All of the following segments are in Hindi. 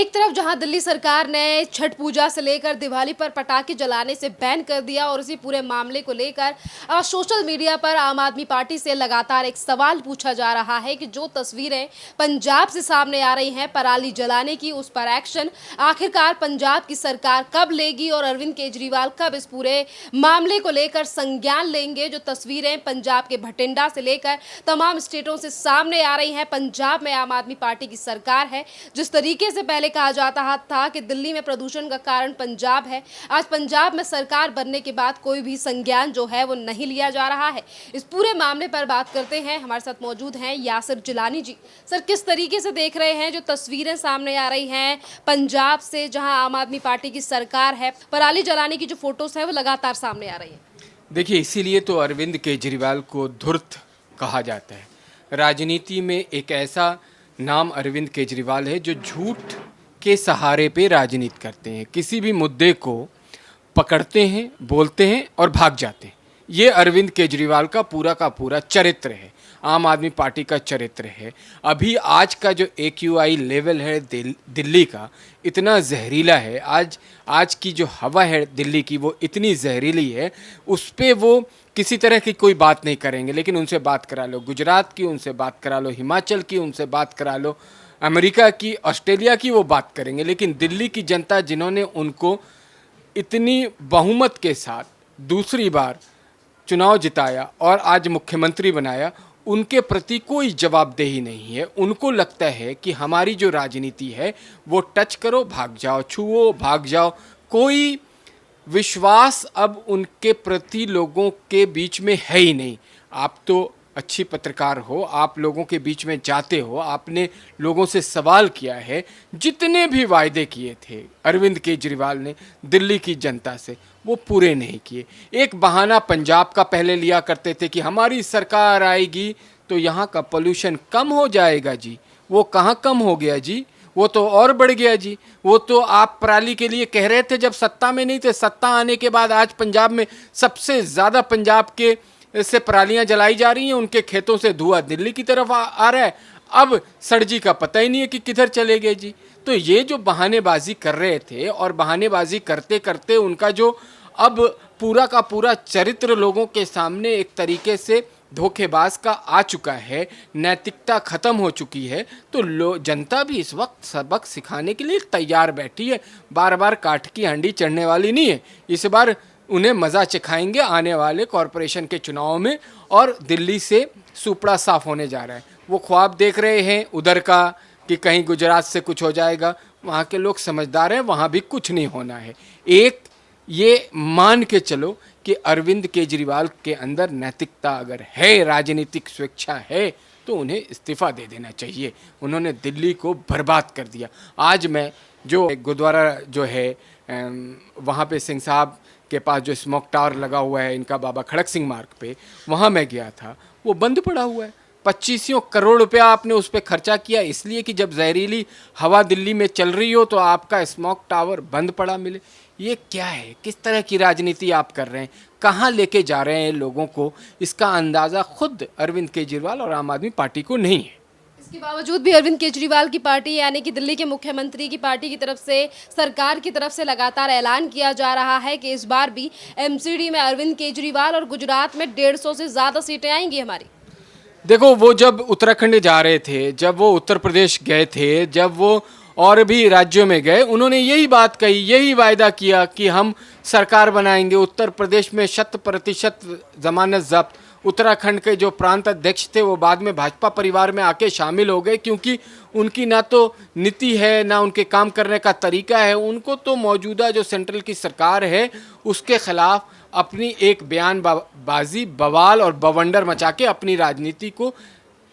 एक तरफ जहां दिल्ली सरकार ने छठ पूजा से लेकर दिवाली पर पटाखे जलाने से बैन कर दिया और इसी पूरे मामले को लेकर सोशल मीडिया पर आम आदमी पार्टी से लगातार एक सवाल पूछा जा रहा है कि जो तस्वीरें पंजाब से सामने आ रही हैं पराली जलाने की, उस पर एक्शन आखिरकार पंजाब की सरकार कब लेगी और अरविंद केजरीवाल कब इस पूरे मामले को लेकर संज्ञान लेंगे। जो तस्वीरें पंजाब के भटिंडा से लेकर तमाम स्टेटों से सामने आ रही हैं, पंजाब में आम आदमी पार्टी की सरकार है। जिस तरीके से पहले कहा जाता था कि दिल्ली में प्रदूषण का कारण पंजाब है, आज पंजाब में सरकार बनने के बाद कोई भी संज्ञान जो है वो नहीं लिया जा रहा है। इस पूरे मामले पर बात करते हैं, हमारे साथ मौजूद हैं यासिर जिलानी जी। सर, किस तरीके से देख रहे हैं जो तस्वीरें सामने आ रही हैं पंजाब से, जहां आम आदमी पार्टी की सरकार है, पराली जलाने की जो फोटोज है वो लगातार सामने आ रही है? देखिए, इसीलिए तो अरविंद केजरीवाल को धूर्त कहा जाता है। राजनीति में एक ऐसा नाम अरविंद केजरीवाल है जो झूठ के सहारे पे राजनीति करते हैं, किसी भी मुद्दे को पकड़ते हैं, बोलते हैं और भाग जाते हैं। ये अरविंद केजरीवाल का पूरा चरित्र है, आम आदमी पार्टी का चरित्र है। अभी आज का जो AQI लेवल है दिल्ली का इतना जहरीला है, आज की जो हवा है दिल्ली की वो इतनी जहरीली है, उस पर वो किसी तरह की कोई बात नहीं करेंगे। लेकिन उनसे बात करा लो गुजरात की, उनसे बात करा लो हिमाचल की, उनसे बात करा लो अमेरिका की, ऑस्ट्रेलिया की, वो बात करेंगे। लेकिन दिल्ली की जनता जिन्होंने उनको इतनी बहुमत के साथ दूसरी बार चुनाव जिताया और आज मुख्यमंत्री बनाया, उनके प्रति कोई जवाबदेही नहीं है। उनको लगता है कि हमारी जो राजनीति है वो टच करो भाग जाओ, छुओ भाग जाओ। कोई विश्वास अब उनके प्रति लोगों के बीच में है ही नहीं। आप तो अच्छी पत्रकार हो, आप लोगों के बीच में जाते हो, आपने लोगों से सवाल किया है। जितने भी वायदे किए थे अरविंद केजरीवाल ने दिल्ली की जनता से, वो पूरे नहीं किए। एक बहाना पंजाब का पहले लिया करते थे कि हमारी सरकार आएगी तो यहाँ का पोल्यूशन कम हो जाएगा जी। वो कहाँ कम हो गया जी, वो तो और बढ़ गया जी। वो तो आप पराली के लिए कह रहे थे जब सत्ता में नहीं थे, सत्ता आने के बाद आज पंजाब में सबसे ज़्यादा पंजाब के से परालियाँ जलाई जा रही हैं, उनके खेतों से धुआं दिल्ली की तरफ आ रहा है। अब सड़जी का पता ही नहीं है कि किधर चले गए जी। तो ये जो बहानेबाजी कर रहे थे और बहानेबाजी करते करते उनका जो अब पूरा का पूरा चरित्र लोगों के सामने एक तरीके से धोखेबाज का आ चुका है, नैतिकता ख़त्म हो चुकी है। तो जनता भी इस वक्त सबक सिखाने के लिए तैयार बैठी है। बार बार काठ की हांडी चढ़ने वाली नहीं है। इस बार उन्हें मज़ा चखाएंगे आने वाले कॉरपोरेशन के चुनाव में, और दिल्ली से सुपड़ा साफ होने जा रहा है। वो ख्वाब देख रहे हैं उधर का कि कहीं गुजरात से कुछ हो जाएगा। वहाँ के लोग समझदार हैं, वहाँ भी कुछ नहीं होना है। एक ये मान के चलो कि अरविंद केजरीवाल के अंदर नैतिकता अगर है, राजनीतिक स्वेच्छा है, तो उन्हें इस्तीफ़ा दे देना चाहिए। उन्होंने दिल्ली को बर्बाद कर दिया। आज मैं जो गुरुद्वारा जो है वहाँ पे सिंह साहब के पास जो स्मोक टावर लगा हुआ है इनका, बाबा खड़क सिंह मार्ग पे, वहाँ मैं गया था, वो बंद पड़ा हुआ है। 25 करोड़ रुपया आपने उस पर खर्चा किया इसलिए कि जब जहरीली हवा दिल्ली में चल रही हो तो आपका स्मोक टावर बंद पड़ा मिले। ये क्या है? किस तरह की राजनीति आप कर रहे हैं? कहाँ लेके जा रहे हैं लोगों को? इसका अंदाज़ा खुद अरविंद केजरीवाल और आम आदमी पार्टी को नहीं है। इसके बावजूद भी अरविंद केजरीवाल की पार्टी यानी कि दिल्ली के मुख्यमंत्री की पार्टी की तरफ से, सरकार की तरफ से लगातार ऐलान किया जा रहा है कि इस बार भी MCD में अरविंद केजरीवाल और गुजरात में 150 से ज़्यादा सीटें आएंगी हमारी। देखो, वो जब उत्तराखंड जा रहे थे, जब वो उत्तर प्रदेश गए थे, जब वो और भी राज्यों में गए, उन्होंने यही बात कही, यही वायदा किया कि हम सरकार बनाएंगे। उत्तर प्रदेश में 100% जमानत जब्त। उत्तराखंड के जो प्रांत अध्यक्ष थे वो बाद में भाजपा परिवार में आके शामिल हो गए, क्योंकि उनकी ना तो नीति है ना उनके काम करने का तरीका है। उनको तो मौजूदा जो सेंट्रल की सरकार है उसके खिलाफ अपनी एक बयानबाजी, बवाल और बवंडर मचा के अपनी राजनीति को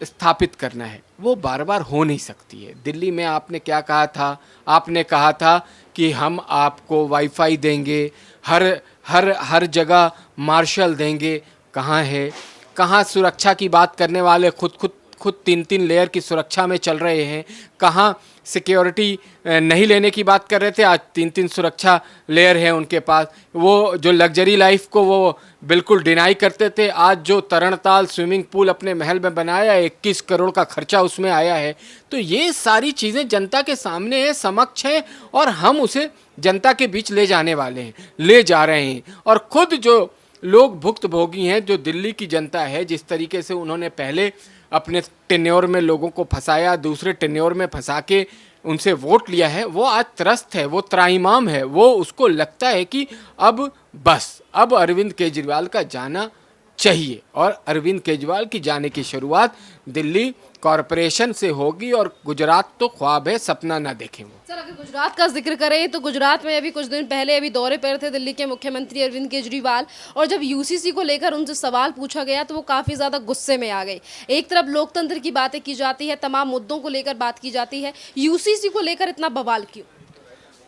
स्थापित करना है। वो बार बार हो नहीं सकती है। दिल्ली में आपने क्या कहा था? आपने कहा था कि हम आपको वाईफाई देंगे, हर जगह मार्शल देंगे। कहाँ है? कहाँ सुरक्षा की बात करने वाले खुद खुद 3-3 लेयर की सुरक्षा में चल रहे हैं। कहाँ सिक्योरिटी नहीं लेने की बात कर रहे थे, आज 3-3 सुरक्षा लेयर है उनके पास। वो जो लग्जरी लाइफ को वो बिल्कुल डिनाई करते थे, आज जो तरणताल स्विमिंग पूल अपने महल में बनाया, 21 करोड़ का खर्चा उसमें आया है। तो ये सारी चीज़ें जनता के सामने है, समक्ष हैं, और हम उसे जनता के बीच ले जाने वाले हैं, ले जा रहे हैं। और खुद जो लोग भुक्तभोगी हैं, जो दिल्ली की जनता है, जिस तरीके से उन्होंने पहले अपने टेन्योर में लोगों को फंसाया, दूसरे टेन्योर में फंसा के उनसे वोट लिया है, वो आज त्रस्त है, वो त्राहिमाम है। वो उसको लगता है कि अब बस, अब अरविंद केजरीवाल का जाना चाहिए, और अरविंद केजरीवाल की जाने की शुरुआत दिल्ली कॉरपोरेशन से होगी। और गुजरात तो ख्वाब है, सपना ना देखें वो। सर, अगर गुजरात का जिक्र करें तो गुजरात में अभी कुछ दिन पहले अभी दौरे पर थे दिल्ली के मुख्यमंत्री अरविंद केजरीवाल, और जब यूसीसी को लेकर उनसे सवाल पूछा गया तो वो काफ़ी ज़्यादा गुस्से में आ गए। एक तरफ लोकतंत्र की बातें की जाती है, तमाम मुद्दों को लेकर बात की जाती है, यूसीसी को लेकर इतना बवाल क्यों?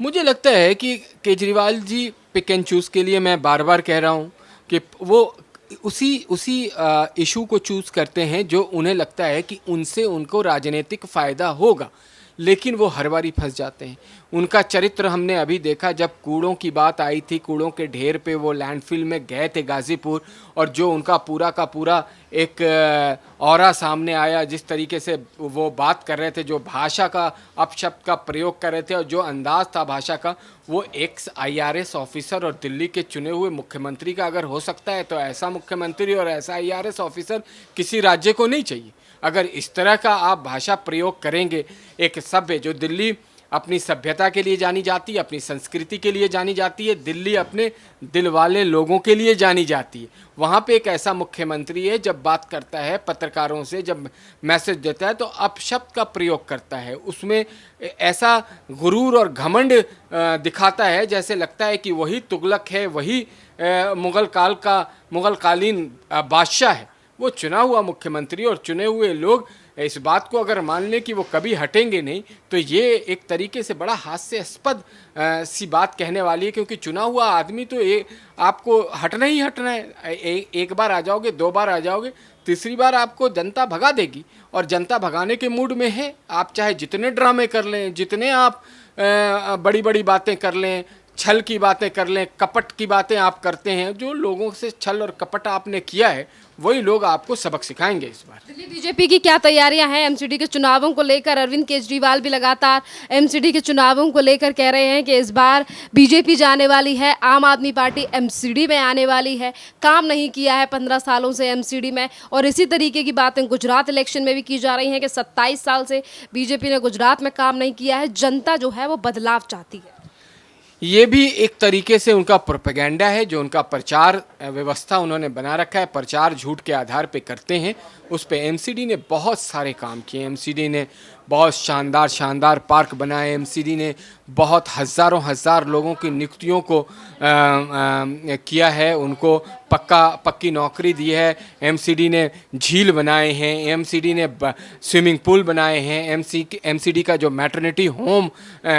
मुझे लगता है कि Kejriwal ji pick and choose के लिए, मैं बार बार कह रहा हूँ कि वो उसी इशू को चूज़ करते हैं जो उन्हें लगता है कि उनसे उनको राजनीतिक फ़ायदा होगा, लेकिन वो हर बारी फंस जाते हैं। उनका चरित्र हमने अभी देखा, जब कूड़ों की बात आई थी, कूड़ों के ढेर पे वो लैंडफिल में गए थे गाज़ीपुर, और जो उनका पूरा का पूरा एक ऑरा सामने आया, जिस तरीके से वो बात कर रहे थे, जो भाषा का अपशब्द का प्रयोग कर रहे थे, और जो अंदाज़ था भाषा का, वो एक्स IRS ऑफिसर और दिल्ली के चुने हुए मुख्यमंत्री का अगर हो सकता है, तो ऐसा मुख्यमंत्री और ऐसा IRS ऑफिसर किसी राज्य को नहीं चाहिए। अगर इस तरह का आप भाषा प्रयोग करेंगे, एक सभ्य, जो दिल्ली अपनी सभ्यता के लिए जानी जाती है, अपनी संस्कृति के लिए जानी जाती है, दिल्ली अपने दिल वाले लोगों के लिए जानी जाती है, वहाँ पे एक ऐसा मुख्यमंत्री है, जब बात करता है पत्रकारों से, जब मैसेज देता है, तो अपशब्द का प्रयोग करता है, उसमें ऐसा गुरूर और घमंड दिखाता है, जैसे लगता है कि वही तुगलक है, वही मुगलकालीन बादशाह है। वो चुना हुआ मुख्यमंत्री और चुने हुए लोग इस बात को अगर मान लें कि वो कभी हटेंगे नहीं, तो ये एक तरीके से बड़ा हास्यास्पद सी बात कहने वाली है, क्योंकि चुना हुआ आदमी तो आपको हटना ही हटना है। एक बार आ जाओगे, 2 बार आ जाओगे, तीसरी बार आपको जनता भगा देगी, और जनता भगाने के मूड में है। आप चाहे जितने ड्रामे कर लें, जितने आप बड़ी बड़ी बातें कर लें, छल की बातें कर लें, कपट की बातें आप करते हैं, जो लोगों से छल और कपट आपने किया है, वही लोग आपको सबक सिखाएंगे इस बार। दिल्ली बीजेपी की क्या तैयारियां हैं एमसीडी के चुनावों को लेकर? अरविंद केजरीवाल भी लगातार एमसीडी के चुनावों को लेकर कह रहे हैं कि इस बार बीजेपी जाने वाली है, आम आदमी पार्टी एमसीडी में आने वाली है, काम नहीं किया है 15 सालों से एमसीडी में। और इसी तरीके की बातें गुजरात इलेक्शन में भी की जा रही हैं कि 27 साल से बीजेपी ने गुजरात में काम नहीं किया है, जनता जो है वो बदलाव चाहती है। ये भी एक तरीके से उनका प्रोपेगेंडा है, जो उनका प्रचार व्यवस्था उन्होंने बना रखा है, प्रचार झूठ के आधार पे करते हैं। उस पे एमसीडी ने बहुत सारे काम किए। एमसीडी ने बहुत शानदार पार्क बनाए, एमसीडी ने बहुत हज़ार लोगों की नियुक्तियों को किया है, उनको पक्की नौकरी दी है। एमसीडी ने झील बनाए हैं, एमसीडी ने स्विमिंग पूल बनाए हैं, एमसीडी का जो मैटरनिटी होम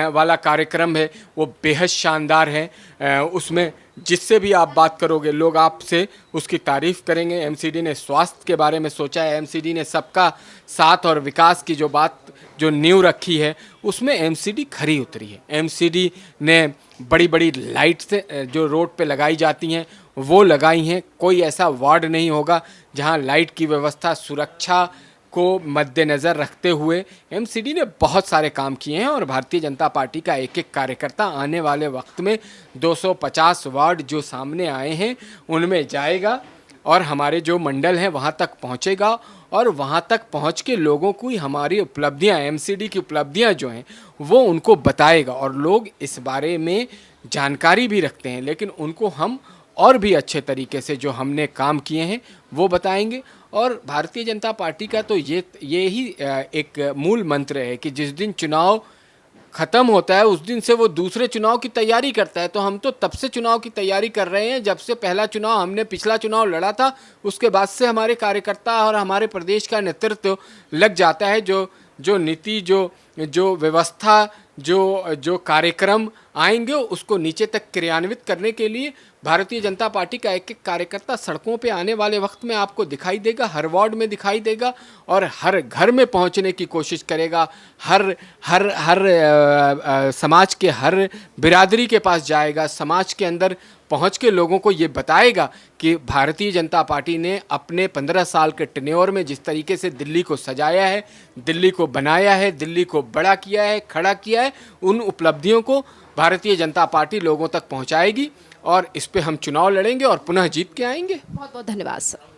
वाला कार्यक्रम है वो बेहद शानदार है। उसमें जिससे भी आप बात करोगे, लोग आपसे उसकी तारीफ़ करेंगे। एमसीडी ने स्वास्थ्य के बारे में सोचा है, एमसीडी ने सबका साथ और विकास की जो नींव रखी है, उसमें एमसीडी खरी उतरी है। एमसीडी ने बड़ी लाइट्स जो रोड पे लगाई जाती हैं वो लगाई हैं। कोई ऐसा वार्ड नहीं होगा जहां लाइट की व्यवस्था, सुरक्षा को मद्देनज़र रखते हुए एमसीडी ने बहुत सारे काम किए हैं। और भारतीय जनता पार्टी का एक कार्यकर्ता आने वाले वक्त में 250 वार्ड जो सामने आए हैं उनमें जाएगा, और हमारे जो मंडल हैं वहाँ तक पहुँचेगा, और वहाँ तक पहुँच के लोगों को हमारी उपलब्धियाँ, एमसीडी की उपलब्धियाँ जो हैं वो उनको बताएगा। और लोग इस बारे में जानकारी भी रखते हैं, लेकिन उनको हम और भी अच्छे तरीके से जो हमने काम किए हैं वो बताएंगे। और भारतीय जनता पार्टी का तो ये ही एक मूल मंत्र है कि जिस दिन चुनाव ख़त्म होता है उस दिन से वो दूसरे चुनाव की तैयारी करता है। तो हम तो तब से चुनाव की तैयारी कर रहे हैं जब से पहला चुनाव हमने पिछला चुनाव लड़ा था, उसके बाद से हमारे कार्यकर्ता और हमारे प्रदेश का नेतृत्व लग जाता है। जो नीति, जो व्यवस्था, जो कार्यक्रम आएंगे, उसको नीचे तक क्रियान्वित करने के लिए भारतीय जनता पार्टी का एक एक कार्यकर्ता सड़कों पे आने वाले वक्त में आपको दिखाई देगा, हर वार्ड में दिखाई देगा और हर घर में पहुंचने की कोशिश करेगा। हर हर हर समाज के हर बिरादरी के पास जाएगा, समाज के अंदर पहुंच के लोगों को ये बताएगा कि भारतीय जनता पार्टी ने अपने 15 साल के टेन्योर में जिस तरीके से दिल्ली को सजाया है, दिल्ली को बनाया है, दिल्ली को बड़ा किया है, खड़ा किया है, उन उपलब्धियों को भारतीय जनता पार्टी लोगों तक पहुंचाएगी और इस पे हम चुनाव लड़ेंगे और पुनः जीत के आएंगे। बहुत बहुत धन्यवाद सर।